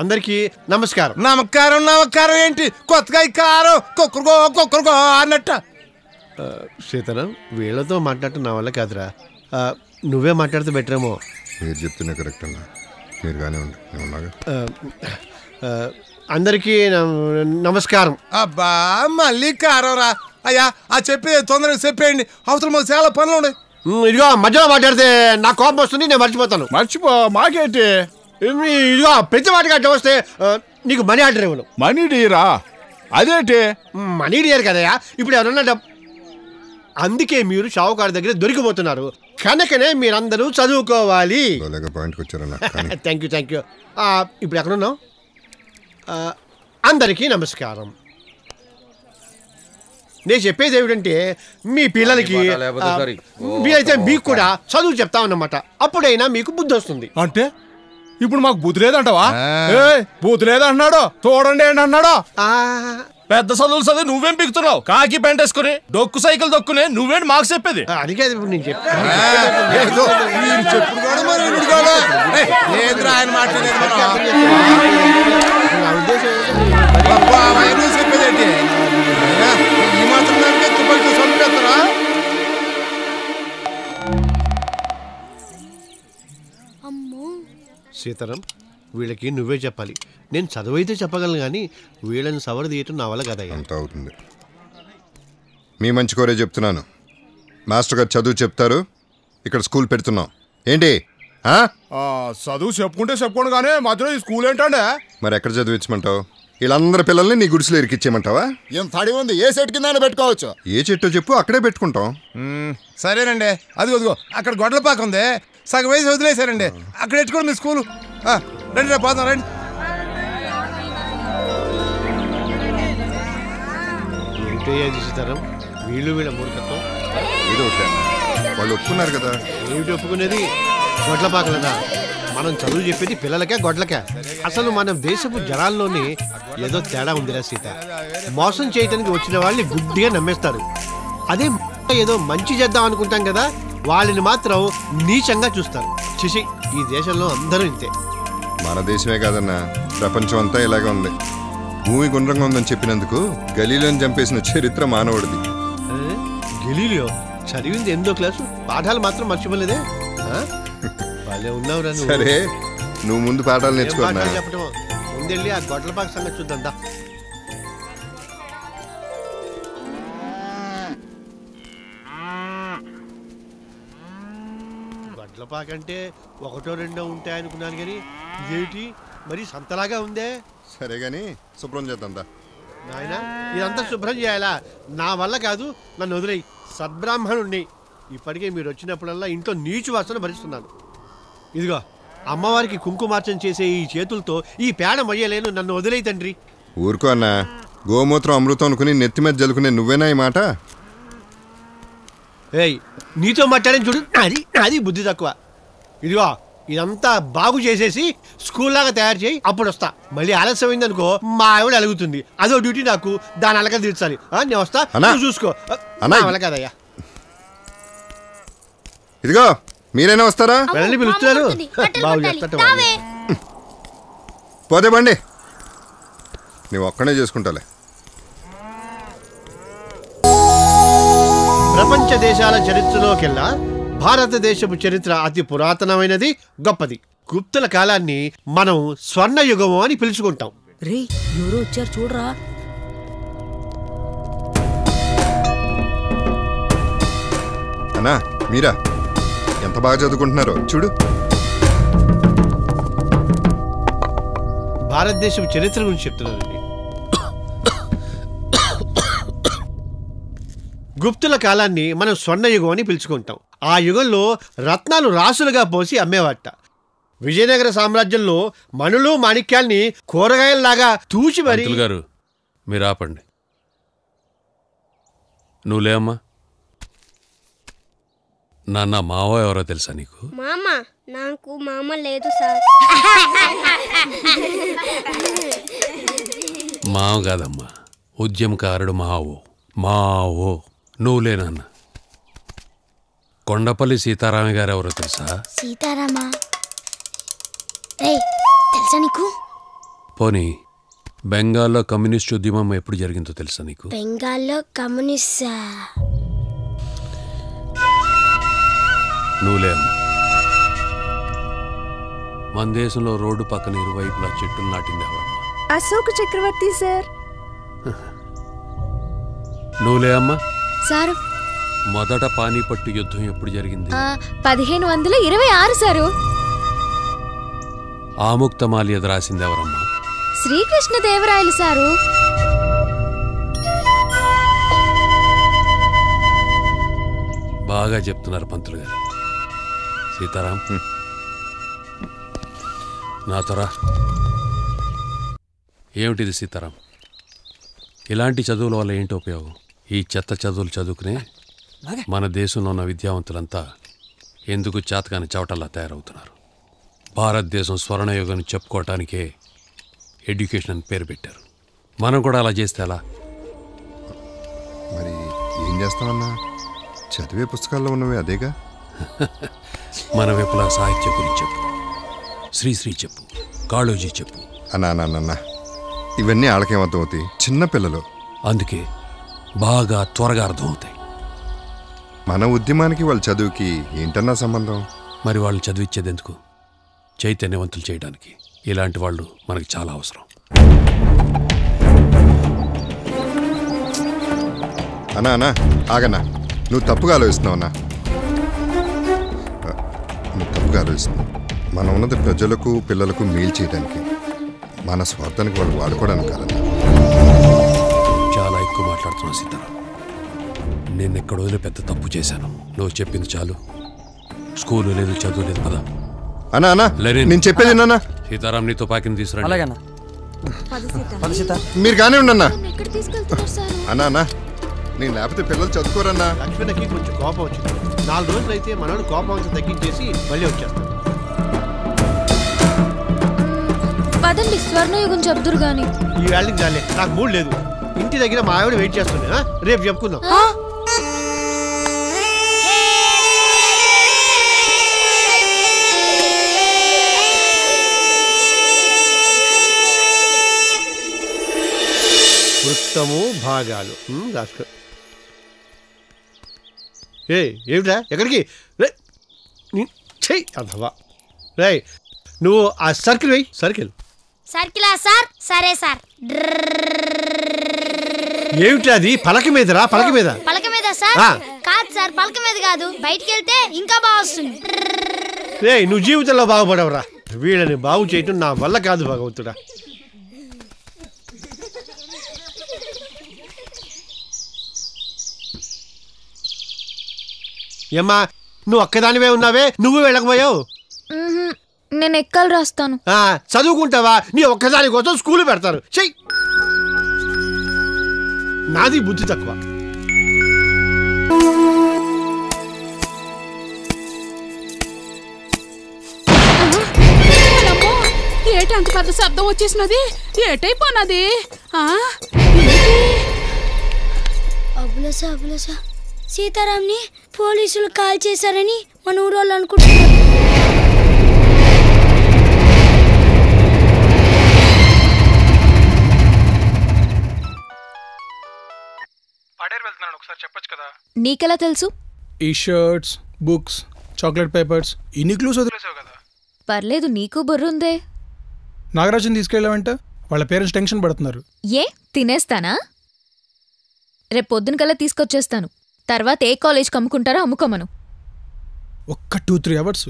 అందరికీ నమస్కారం. నమస్కారం ఏంటి కొత్తగా ఈ కారం కుక్కరుకో అన్నట్ట. సీతారాం, వీళ్ళతో మాట్లాడటం నా వల్ల కాదురా. నువ్వే మాట్లాడితే బెటరేమో. మీరు చెప్తున్నా కరెక్ట్ అన్నా, మీరు కానీ ఉండి. అందరికీ నమస్కారం. అబ్బా మళ్ళీ కారం రా అయ్యా. చెప్పేది తొందరగా చెప్పేయండి, అవసరం మాకు చాలా పనులు ఉన్నాయి. ఇదిగో మధ్యలో మాట్లాడితే నా కోపం వస్తుంది, నేను మర్చిపోతాను. మర్చిపో మాకేంటి. ఇదిగో ప్రతి వాటికి అడ్డం వస్తే నీకు మనీ ఆర్డర్ ఇవ్వను. మనీ డీరా? అదేంటి మనీ డియర్ కదయా. ఇప్పుడు ఎవరన్నా అందుకే మీరు షావుకారు దగ్గర దొరికిపోతున్నారు. కనుకనే మీరందరూ చదువుకోవాలి. Thank you. ఇప్పుడు ఎక్కడున్నావు? అందరికీ నమస్కారం. నేను చెప్పేది ఏమిటంటే మీ పిల్లలకి మీరైతే మీకు కూడా చదువు చెప్తామన్నమాట. అప్పుడైనా మీకు బుద్ధి వస్తుంది. అంటే ఇప్పుడు మాకు బుద్ధి లేదంటావా? బుద్ధి లేదంటున్నాడు. చూడండి ఏంటన్నాడు. పెద్ద చదువులు చదివి నువ్వేం పిక్కుతున్నావు? కాకి పెంట వేసుకుని డొక్కు సైకిల్ దొక్కునే నువ్వేంటి మాకు చెప్పేది? అది కాదు ఇప్పుడు నేను చెప్పాను. సీతారాం, వీళ్ళకి నువ్వే చెప్పాలి. నేను చదువు అయితే చెప్పగలను కానీ వీళ్ళని సవర తీయటం నా వల్ల కదా. అంత అవుతుంది. మీ మంచి కోరే చెప్తున్నాను. మాస్టర్ గారు చదువు చెప్తారు, ఇక్కడ స్కూల్ పెడుతున్నాం. ఏంటి చదువు చెప్పుకోండి కానీ మధ్యలో ఈ స్కూల్ ఏంటంటే మరి ఎక్కడ చదివించమంటావు? వీళ్ళందరి పిల్లల్ని నీ గుడిసెలో ఇరికిచ్చేయమంటావా? ఏం తడి ఉంది, ఏ చెట్టు కింద పెట్టుకోవచ్చు. ఏ చెట్టో చెప్పు, అక్కడే పెట్టుకుంటాం. సరేనండి. అదిగో అక్కడ గొడ్లపాక ఉంది, సగం వేసి వదిలేశారండి. అక్కడ పెట్టుకోండి మీ స్కూలు. రండి రా పోతాం రండి. ఏంటి సీతారాం, వీళ్ళ మూర్ఖత్వం. వాళ్ళు ఒప్పుకున్నారు కదా. ఏమిటి ఒప్పుకునేది? గొడ్లపాకలదా? మనం చదువు చెప్పేది పిల్లలకే గొడ్లకే. అసలు మన దేశపు జనాల్లోనే ఏదో తేడా ఉందిరా సీత. మోసం చేయటానికి వచ్చిన వాళ్ళని గుడ్డిగా నమ్మేస్తారు. అదే ఏదో మంచి చేద్దాం అనుకుంటాం కదా, వాళ్ళని మాత్రం నీచంగా చూస్తారు. చూసి ఈ దేశంలో అందరూ ఇంతే. మన దేశమే కాదన్నా, ప్రపంచం అంతా ఇలాగే ఉంది. భూమి గుండ్రంగా ఉందని చెప్పినందుకు గలీలోని చంపేసిన చరిత్ర మానవుడిది. గలీలియో చదివింది 8వ క్లాసు, పాఠాలు మాత్రం మర్చిపోలేదే. వాళ్ళే ఉన్నావురా. సరే, నువ్వు ముందు పాఠాలు నేర్చుకోవాలి. చెప్పడం ముందెళ్ళి ఆ గొడ్లపాక సంగతి చూద్దా. గొడ్లపాక అంటే 1, 2 ఉంటాయనుకున్నాను కానీ ఇదేమిటి మరి సంతలాగా ఉందే. సరే గాని శుభ్రం చేద్దాం. నాయనా, ఇదంతా శుభ్రం చేయాలా? నా వల్ల కాదు, నన్ను వదిలేయి. సద్బ్రాహ్మణుణ్ణి. ఇప్పటికే మీరు వచ్చినప్పుడల్లా ఇంట్లో నీచు వాసన భరిస్తున్నాను. ఇదిగో అమ్మవారికి కుంకుమార్చన చేసే ఈ చేతులతో ఈ పేడ మొయ్యలేను. నన్ను వదిలేయి తండ్రి. ఊరుకో అన్నా, గోమూత్రం అమృతం అనుకుని నెత్తి మీద జలుకునే నువ్వేనా ఈ మాట? ఏయ్, నీతో మాట్లాడని చూడు. నాది బుద్ధి తక్కువ. ఇదిగో ఇదంతా బాగు చేసేసి స్కూల్ లాగా తయారు చేయి, అప్పుడు వస్తా. మళ్ళీ ఆలస్యమైంది అనుకో మా ఆవిడ అలుగుతుంది. అదో డ్యూటీ నాకు, దాని అలక తీర్చాలి. నేను వస్తా, చూసుకో. అలా కదయ్యా. ఇదిగో మీరైనా వస్తారా? వెళ్ళని పిలుస్తున్నారు. బాగు చేస్తా. పోతే బండి, నువ్వు ఒక్కనే చేసుకుంటాలే. ప్రపంచ దేశాల చరిత్రలోకెల్లా భారతదేశపు చరిత్ర అతి పురాతనమైనది, గొప్పది. గుప్తుల కాలాన్ని మనం స్వర్ణయుగము అని పిలుచుకుంటాం. రే, ఎవరో వచ్చారు చూడరా. అన్నా, మీరా ఎంత బాగా చదువుకుంటున్నారో చూడు. భారతదేశపు చరిత్ర గురించి చెప్తున్నానండి. గుప్తుల కాలాన్ని మనం స్వర్ణయుగం అని పిలుచుకుంటాం. ఆ యుగంలో రత్నాలు రాసులుగా పోసి అమ్మేవాట. విజయనగర సామ్రాజ్యంలో మణులు మాణిక్యాల్ని కూరగాయల్లాగా తూచి మరి. గారు మీరు ఆపండి. నువ్వు లేమ్మా. నాన్న మావ ఎవరో తెలుసా నీకు? మామ? నాకు మామ లేదు సార్. మావ కాదమ్మా, ఉద్యమకారుడు మావో. నువ్వు లేనన్న. కొండపల్లి సీతారామ గారు ఎవరో తెలుసా? సీతారామా? తెలుసా నీకు? పోనీ బెంగాల్లో కమ్యూనిస్ట్ ఉద్యమం ఎప్పుడు జరిగిందో తెలుసా నీకు? బెంగాల్లో కమ్యూనిస్ట్ నువ్వులే అమ్మా. మన దేశంలో రోడ్డు పక్కన ఇరువైపులా చెట్టులు నాటింది ఎవరమ్మా? అశోక్ చక్రవర్తి సార్. నువ్వులే అమ్మా. సారు మొదట పానీపట్టు యుద్ధం ఎప్పుడు జరిగింది? 1526 సారు. ఆముక్తమాల్యద రాసింది ఎవరమ్మా? శ్రీకృష్ణదేవరాయలు సారు. బాగా చెప్తున్నారు పంతులు గారు. సీతారాం నాతోరా. ఏమిటిది సీతారాం? ఇలాంటి చదువుల వల్ల ఏంటి ఉపయోగం? ఈ చెత్త చదువులు చదువుకునే మన దేశంలో ఉన్న విద్యావంతులంతా ఎందుకు చేతకాని చవటల్లా తయారవుతున్నారు? భారతదేశం స్వర్ణయుగం చెప్పుకోవటానికే ఎడ్యుకేషన్ అని పేరు పెట్టారు. మనం కూడా అలా చేస్తే ఎలా? మరి ఏం చేస్తామన్నా? చదివే పుస్తకాల్లో ఉన్నవి అదేగా. మన విప్లవ సాహిత్య గురించి చెప్పు, శ్రీశ్రీ చెప్పు, కాళోజీ చెప్పు. అన్నా ఇవన్నీ ఆళ్ళకేమర్థమవుతాయి? చిన్నపిల్లలు. అందుకే బాగా త్వరగా అర్థమవుతాయి. మన ఉద్యమానికి వాళ్ళ చదువుకి ఏంటన్నా సంబంధం? మరి వాళ్ళు చదివిచ్చేది ఎందుకు? చైతన్యవంతులు చేయడానికి. ఇలాంటి వాళ్ళు మనకి చాలా అవసరం. అన్నా ఆగన్నా, నువ్వు తప్పుగా ఆలోచిస్తున్నావు అన్నా. నువ్వు తప్పుగా ఆలోచిస్తున్నావు. మనం ఉన్నది ప్రజలకు పిల్లలకు మేలు చేయడానికి, మన స్వార్థానికి వాళ్ళు వాడుకోవడానికి కాదన్నా. చాలా ఎక్కువ మాట్లాడుతున్నావు సీతారాం. నేను ఎక్కడ వదిలే పెద్ద తప్పు చేశాను. నువ్వు చెప్పింది చాలు. స్కూలు లేదు, చదువు లేదు కదా. అన్నా నేను చెప్పేది నాన్న. సీతారాం నీతో పాకిని తీసుకురా. మీరు కానీ ఉండన్నా. ఎక్కడ తీసుకెళ్తున్నారు సారు? అన్నా నేను లేకపోతే పిల్లలు చదువుకోరన్నా. లక్ష్మణకి కొంచెం కోపం వచ్చింది. 4 రోజులు అయితే మనోడు కోపం అంతా తగ్గించేసి మళ్ళీ వచ్చేస్తాడు. పదండి, స్వర్ణయుగం చెప్దురు గాని. ఈ వేళకి చాలే, నాకు మూడు లేదు. ఇంటి దగ్గర మా ఆవిడ వెయిట్ చేస్తుంది. రేపు చెప్పుకుందాం. వృత్తము భాగాలు రాసుకో. ఏమిటా ఎక్కడికి చెయ్యి అథవా రే. నువ్వు ఆ సర్కిల్ వెయ్యి. సర్కిలా సార్? సరే సార్. ఏమిటి అది? పలక మీదరా? పలక మీద సార్? కాదు సార్, పలక మీద కాదు. బయటికి వెళ్తే ఇంకా బాగా వస్తుంది. రే నువ్వు జీవితంలో బాగుపడవురా. వీళ్ళని బాగు చేయటం నా వల్ల కాదు భగవంతుడా. ఏమ్మా నువ్వు ఒక్కదానివే ఉన్నావే, నువ్వు వెళ్ళకపోయావు? నేను ఎక్కలు రాస్తాను. చదువుకుంటావా? నీ ఒక్కదాని కోసం స్కూల్ పెడతారు. చెయ్యి. నాది బుద్ధి తక్కువ. ఏటి అంత పెద్ద శబ్దం వచ్చేసినది? ఏటైపోయినది? అబులసా సీతారాంని పోలీసులు కాల్ చేశారని మన ఊరోళ్ళు అనుకుంటున్నారు. నీకెలా తెలుసు? ఈ షర్ట్స్, బుక్స్, చాక్లెట్ పేపర్స్, ఇన్ని క్లూస్ వదిలేసావు కదా. పర్లేదు, నీకు బుర్రుందే. నాగరాజుని తీసుకెళ్ళావంట. వాళ్ళ పేరెంట్స్ టెన్షన్ పడుతున్నారు. ఏ తినేస్తానా? రేపు పొద్దున కల్లా తీసుకొచ్చేస్తాను. తర్వాత ఏ కాలేజ్కి అమ్ముకుంటారో అమ్ముకోమను. ఒక్క 2-3 అవర్స్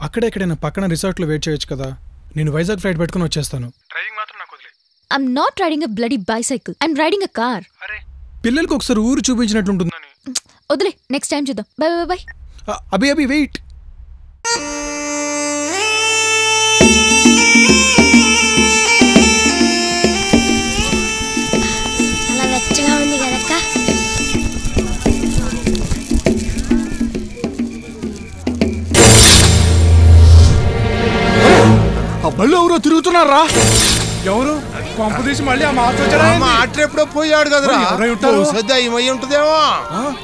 అక్కడే ఎక్కడైనా పక్కన రిసార్ట్లో వెయిట్ చేయొచ్చు కదా. నేను వైజాగ్ ఫ్లైట్ పెట్టుకుని వచ్చేస్తాను. డ్రైవింగ్ మాత్రం నాకు వదిలే. I'm not riding a bloody bicycle, I'm riding a car. పిల్లలకి ఒకసారి ఊరు చూపించినట్టుంటుందని. వదిలే, నెక్స్ట్ టైం చూద్దాం. Bye bye bye. అభి వెయిట్. అలా వెచ్చగా ఉంది కదక్క. బళ్ళు ఎవరో తిరుగుతున్నారా? ఎవరు? పంపు తీసి మళ్ళీ ఆ మాట ఎప్పుడో పోయాడు కదరా. దయ్యమై ఉంటుందేమో.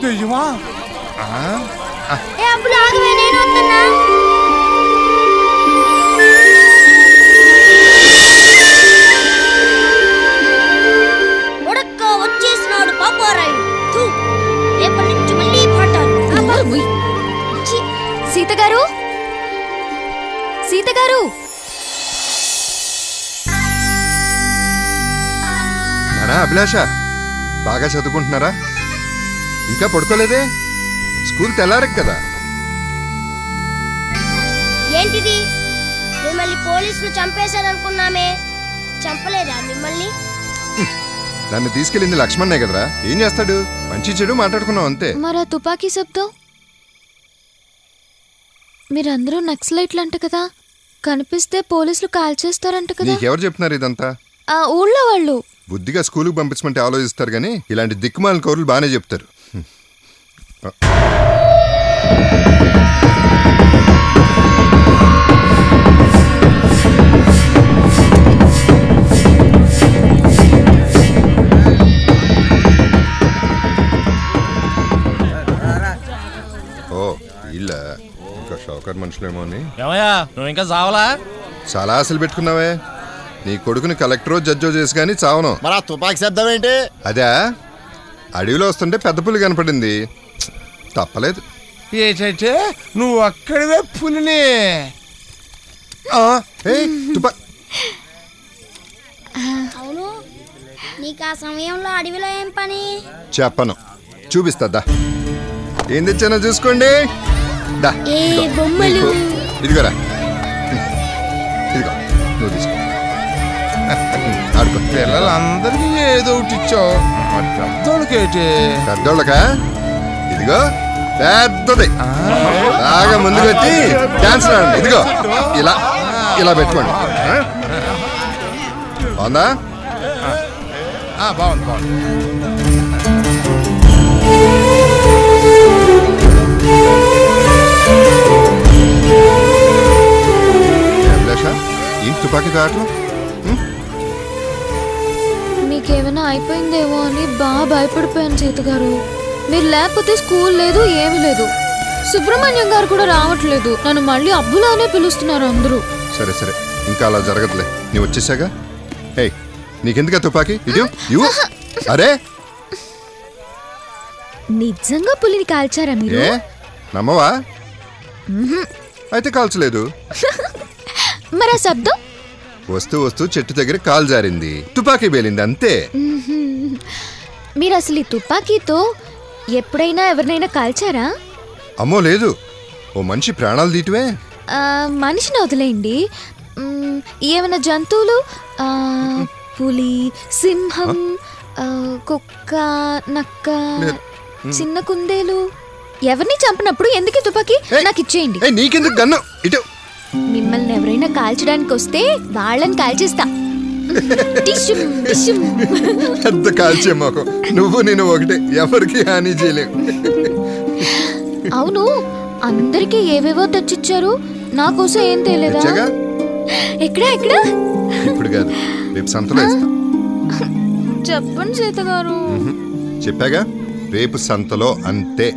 దెయ్యమా? పాపారాయుడు థూ రేపటి నుంచి మళ్ళీ పాఠాలు సీత గారు, సీత గారు. నానా అభిలాష, బాగా చదువుకుంటున్నారా? ఇంకా పడుకోలేదే? స్కూల్ తెల్లారక కదా. ఏంటిది? మిమ్మల్ని పోలీసులు చంపేశారనుకున్నామే, చంపలేదా మిమ్మల్ని? నన్ను తీసుకెళ్ళింది లక్ష్మణ్నే కదరా, ఏం చేస్తాడు? మంచి చెడు మాట్లాడుకున్నావు అంతే. మరా తుపాకీ శబ్దం? మీరందరూ నక్సలైట్లు అంట కదా, కనిపిస్తే పోలీసులు కాల్ చేస్తారంట కదా. నీకెవరు చెప్తున్నారు ఇదంతా? ఆ ఊళ్ళో వాళ్ళు. బుద్ధిగా స్కూలుకు పంపించమంటే ఆలోచిస్తారు కానీ ఇలాంటి దిక్కుమాలిన కౌరులు బాగానే చెప్తారు. ఓ ఇల్లా, ఇంకా షౌకర్ మనుషులేమో అని. ఏమయ్యా నువ్వు ఇంకా చావలా? చాలా ఆశలు పెట్టుకున్నావే. నీ కొడుకుని కలెక్టరో జడ్జో చేసి కానీ చావను. మరి ఆ తుపాకీ శబ్దం ఏంటి? అదే అడవిలో వస్తుంటే పెద్ద పులి కనపడింది, తప్పలేదు. ఏంటంటే నువ్వు అక్కడివే పులిని? అవును, నీకు ఆ సమయంలో అడవిలో ఏం పని? చెప్పను, చూపిస్తా. ఏం తెచ్చానో చూసుకోండి. ఏ బొమ్మలు? ఇదిగోరా, ఇదిగో నువ్వు తీసుకో, ఆడుకో. పిల్లలందరికీ ఏదో ఒకటి ఇచ్చావు, పెద్దోళ్ళకేంటి? పెద్దోళ్ళకా? ఇదిగో పెద్దది, బాగా ముందుకు వచ్చి డాన్స్ ఆడండి. ఇదిగో ఇలా ఇలా పెట్టుకోండి. బాగుందా? బాగుంది బాగుంది. ఏంటి తుపాకీ ఆటలు? మీకేమైనా అయిపోయిందేమో అని బాగా భయపడిపోయాను సీత గారు. మీరు లేకపోతే స్కూల్ లేదు, ఏమీ లేదు. సుబ్రహ్మణ్యం గారు కూడా రావట్లేదు. నన్ను మళ్ళీ అబ్బులానే పిలుస్తున్నారు అందరూ. సరే సరే, ఇంకా అలా జరగదులే. నీవు వచ్చేసాగా. హే, నీకెందుకా తుపాకీ? ఇటు ఇవ్వు. అరే నిజంగా పులిని కాల్చారా మీరు? ఏ నమ్మవా? అయితే కాల్చలేదు. మరి ఆ శబ్దం? వస్తూ వస్తూ చెట్టు దగ్గర కాలు జారింది, తుపాకీ పేలింది, అంతే. మీరు అసలు ఈ తుపాకీతో ఎప్పుడైనా ఎవరినైనా కాల్చారా? అమ్మో లేదు, ఓ మనిషి ప్రాణాలు తీయటమే. మనిషిని వదిలేయండి, ఏమైనా జంతువులు, పులి, సింహం, కుక్క, నక్క, చిన్న కుందేలు ఎవరిని చంపినప్పుడు ఎందుకు తుపాకీ నాకు ఇచ్చేయండి. నీకెందుకు గన్ను? ఇటు. మిమ్మల్ని ఎవరైనా కాల్చడానికి వస్తే వాళ్ళని కాల్చేస్తా. పెద్ద కాల్చే మాకు నువ్వు నేను ఒకటే, ఎవరికి హాని చేయలేవు. అవును, అందరికీ ఏవేవో తెచ్చిచ్చారు, నా కోసం ఏం తెలియదా? ఎక్కడ ఎక్కడ? ఇప్పుడు కాదు, రేపు సంతలో ఇస్తా. చెప్పండి సీత గారు. చెప్పాగా, రేపు సంతలో, అంతే.